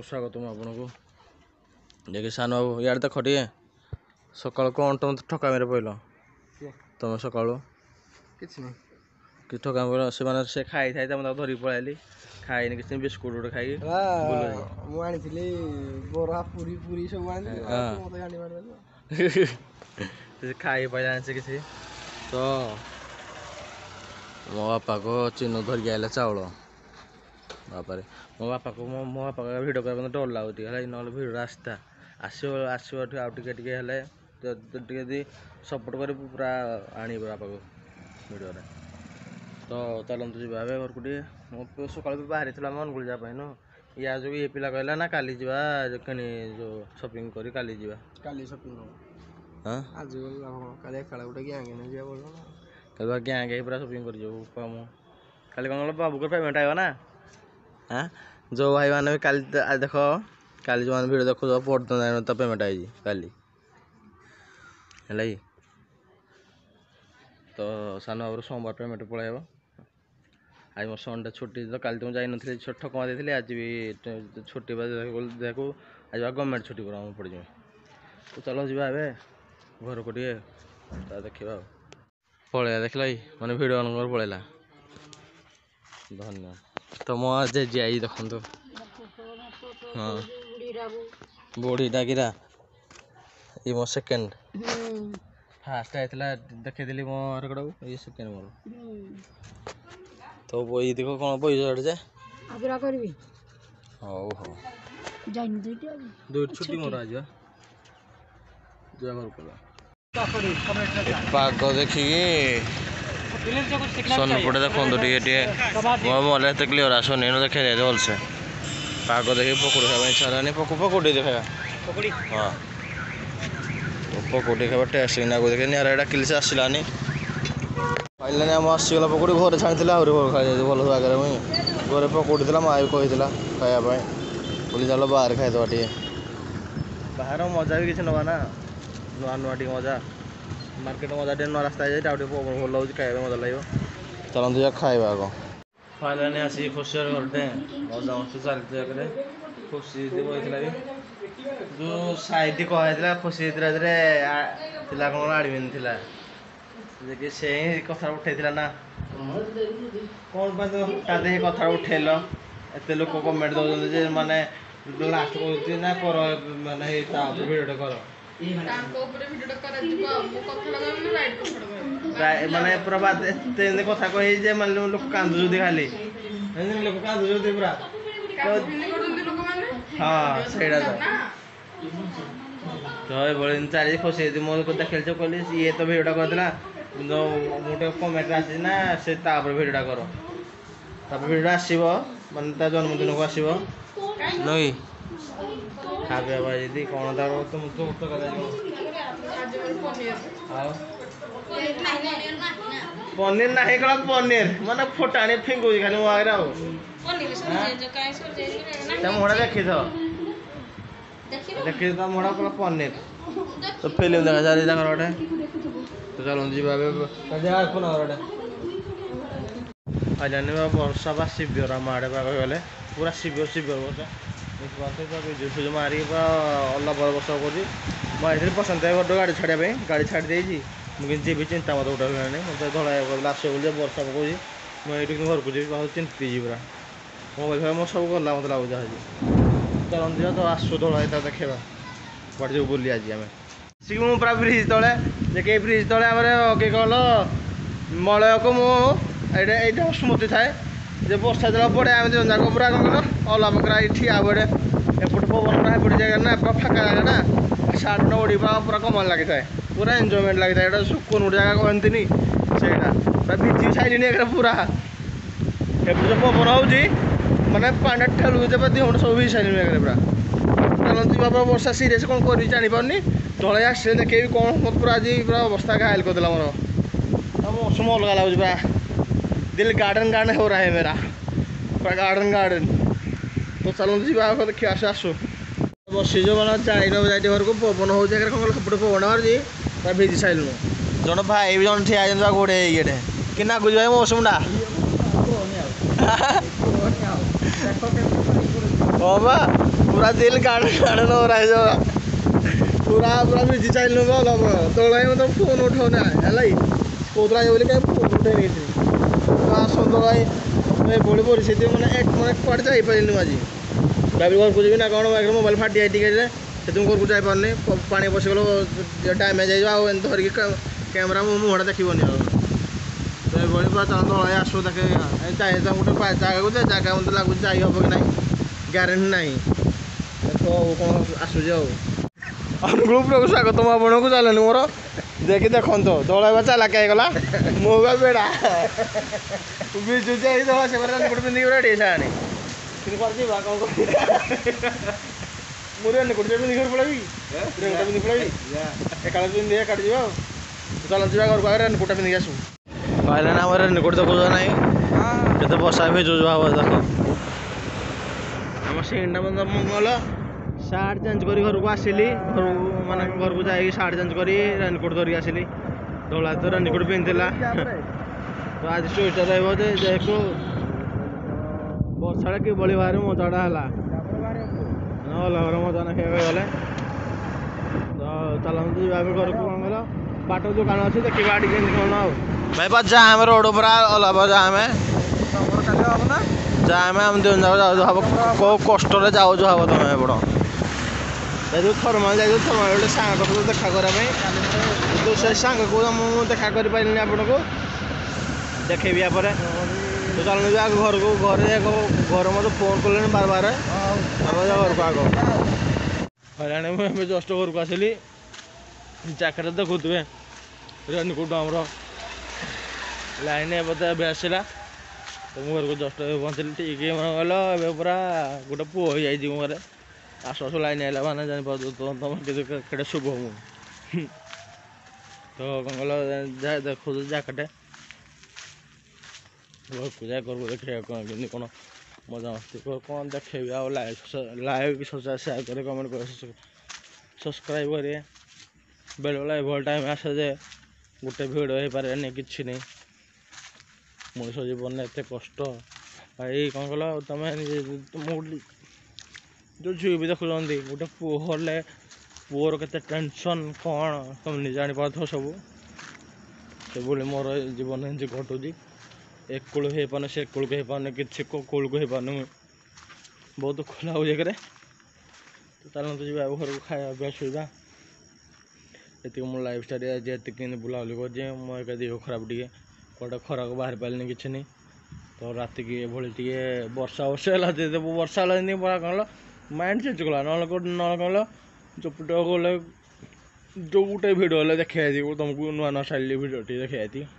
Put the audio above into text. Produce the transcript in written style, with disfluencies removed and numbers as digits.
स्वागतम आपको देखिए सान बाबू इे देख टे सका कौन तुम ठकामी पड़ल तुम सका कि ठकामी पड़ल से खाई था धरिक पलैली खाई किसी बिस्कुट गोटे खाई खाई पाला से किसी तो मो बापा को चिन्ह धरिक आइला चाउल बापारे मो बापा को भिडियो कर डर लगुच ना भिड रास्ता आसो टे सपोर्ट कर पूरा आने बापा को भिडियो तो चलते जा घर को मो सका बाहरी थी अनुगुल जापाई नु या जो ये पिला कहला ना काली जा कि जो शॉपिंग करी काली जा काली शॉपिंग हाँ आज काली खेला गोटे गैंग गैंग पूरा शॉपिंग कर खाली कौन बाबू को पेमेंट आएगा ना हाँ जो भाई मैंने भी काली देख काली जो मैंने भिड देख पढ़ते तो पेमेंट आई काली है तो सान बाबू सोमवार पेमेंट पलैब आज मोर संडे छुट्टी तो काली तुम जाइनी ठकमा देती आज भी छुट्टी देखो आज गवर्नमेंट छुट्टी पड़ जाए तो चलो जी घर को देखा पलैया देखल मैंने भिड ऑन कर पलैला धन्यवाद तो मो जेजे आई देखु हाँ बुढ़ीटा गिरा ये मो सेकेंड फास्ट आइला देखी मो रेकर्ड ये सेकेंड मोर तो बही देख कौन बही जे हौ हौ दुईट छुट्टी मोर आज पाग देखिए सोनपटे देखो टे मोबाइल एत क्लीयर आसनी देखे भलसे पाग देखिए पकड़ी खावा इच्छा नहीं पकड़ी देखा हाँ पकड़ी खावा टेस्ट आगे देखे निरा डाकिल से आसलानी पाइलानी आम आसीगला पकड़ी घर छाड़ी आहरी भल खाई भल आगे मुई घर पकड़ी थी माँ भी कही खायापी बोली चलो बाहर खाईदे टे बाहर मजा भी किसी नवा ना नुआ नुआ टी मजा मार्केट मजा टे नुआ रास्ता जाए भल लगे खाया मजा लगे चलते जा खाଇବା आग फाइलानी आसी खुशी घरटे मजा मस्ती चलती आगे खुशी बही जो साइड कहला खुशी कौन आडमिन थी जे से कथा उठे ना कौन हठात कथा उठेल एत लोक कमेंट दौरान माने लास्ट कहते ना कर माने भिडियो कर माने पूरा बात कथा कही जे मान लोक कांदुचुदी खाली लोक कांदुचुदी पूरा हाँ से तो ये चार खुशी मो देखे कहली ये तो भिडियो करदेला गोटे कमेंट आसी ना से भिडियोटा कर भिडियो आसो मानने जन्मदिन को आसो नई खावा जी कौन तुम पनीर ना कला पनीर माने फोटाणी फिंगुच खाली मो आगे मुड़ा देखी देखी तो मुड़ा कला पनीर तो फिल्म देखा जा गोटे तो चलो जी आजानी वर्षा बा शिविर आम आड़े गले पूरा शिविर शिविर वर्षा विजुज मारिक पूरा अल्ला वर्षा कर पसंद है गाड़ी छाड़ापी गाड़ी छाड़ी देजी मुझे जी चिंता मत गोटे नहीं मतलब धड़ा आस बोली वर्षा पकाऊँ मुझे घर को जी चिंती पूरा मोबाइल फाइल मो सब गला मत लगुच चलती तो आसु धड़ा देखा कड़े जो बुली आज आम मुझे पूरा ब्रिज तले देखिए ब्रिज तले आम कि कहल मलय को मुझे स्मृति थाए जे वर्षा जल पड़े आम दिन जाक पूरा कौन कल अला पकड़ा ठिया पड़े एपट पवन पूरा एपट जगह ना फाका जगह ना सार्ट उड़ी पूरा कमाल लगी था पूरा एंजयमेंट लगी था सुकुन गोटे जगह कहती से पूरा भिजी साइल पूरा जो पवन हो माने पानी ठेलू जब दिहट सब भिज साइल पूरा चलती बाबा वर्षा सीरीयस कौन कर जापारनी तले आसे देखे कौन मत पूरा आज पूरा अवस्था घायल करदेला मोर मौसम अलग लगुच पूरा दिल गार्डन गार्डन हो रहा है मेरा पूरा गार्डन गार्डन तो चलते जी देखिए आसु बसी जो मैंने जाए घर को पवन हो कौन सेपटे पवन मार्जी पूरा भिजी साइल जन भाई भी जन ठिया गोटे ये कि नागुच भाई मौसम हाँ बा पूरा दिल काट काट लो रहा है पूरा पूरा बिजी चाहिए लोग तो मतलब फोन उठाना है कौतरा बोले कहीं फोन उठे नहीं थी तो आसत भाई एभली परिस्थिति मैंने एक मैंने कड़े जापारे आज भाई घर को जी ना कौन मोबाइल फाटी जाए टिके से तुम घर को जापारे पा पशिगल डैमेज हो धरिकी कैमेरा मो मुहटा देखनी तो ये पूरा चल आस देखे गोटे जगह को जगह मतलब लगुच जाई हम कि ना ग्यारंटी ना तो कौन आसूँ अनुकूल को स्वागत आपण को चलनी मोर देखी देखो दौड़ा चला क्या गला मोगा बेड़ा बिजु से गोटे पिंधिक रेडी साने कौन मुझे रेनकोट पिंधिक पड़ेबी रेनकोट पिंधिक पड़ेबी एका पिंधि एकाठी जा चल जा घर को रेनकोटा पिंधिक आसू कहले ना रेनकोट देखो ना के बसा भेजु भाव देख आम सीटा मंगल सार्ट चेंज कर घर को आसिली घर माने घर को जाए सार्ट चेंज कर रेनकोट धरिक आसिली धला तो रेनकोट पिंधिला तो आज स्वेटर रही जेको वर्षा कि भाई मजाटा है अलग मजा ना गले तो चलते जा घर को कौन कल बाट दुकान अच्छे देखा टे कौन भाई बस जाम रोड पूरा अलग जाम जाम आम दिन जाऊ कौ कष्ट जाऊ हम तुम एपट जो थर्माल जाए थर्माल गोटे सांग सहित देखा करने तो से सांग को मुझे देखा कर पारे आपन को देखेबी या तो चलने जा घर को घर घर मत फोन कले बार बार जा घर को आग हरियाणा में जस्ट घर को आसली जैकेट देखुए रेनकोट आमर लाइन एवं आसला तो मुझे घर को जस्ट पहुँचली ठीक गल ए पूरा गोटे पुओ हो जाए घर आसु आसु लाइन आइला मैंने जापर तुम के शुभ मु तो कौन कल देखो जैकेट घर को जाए घर को देखिए कौन कि कौन मजा मस्ती कौन देखेबी आ लाइक शेयर करें कमेंट कर सब्सक्राइब करें बेले बेले एभल टाइम आसे जे गोटे भिड हो पारे नहीं कि नहीं मनुष्य जीवन में एत कष्ट भाई कौन कल तुम जो झी भी देखुं गोटे पुओ हेल्ले पुअर के टेंशन कौन तुम नहीं जापार सब से मोर जीवन एमती घटुची एक कूल हो पाने से कूल को पाने कि कूल को पाने बहुत दुख लगे तो चलते जी घर को खाया पीया शुवा ये मो लाइफ स्टाइल आज बुलाबुली कर मोर देह खराब टे कौटे खरा को बाहर पारे कि नहीं तो रात की टे वर्षा वर्षा वर्षा है पूरा कौन माइंड चेंज कला ना कौन जो पुट गले जो गोटे भिड देखा तुमको नुआ नुआ स्टाइल भिड देखा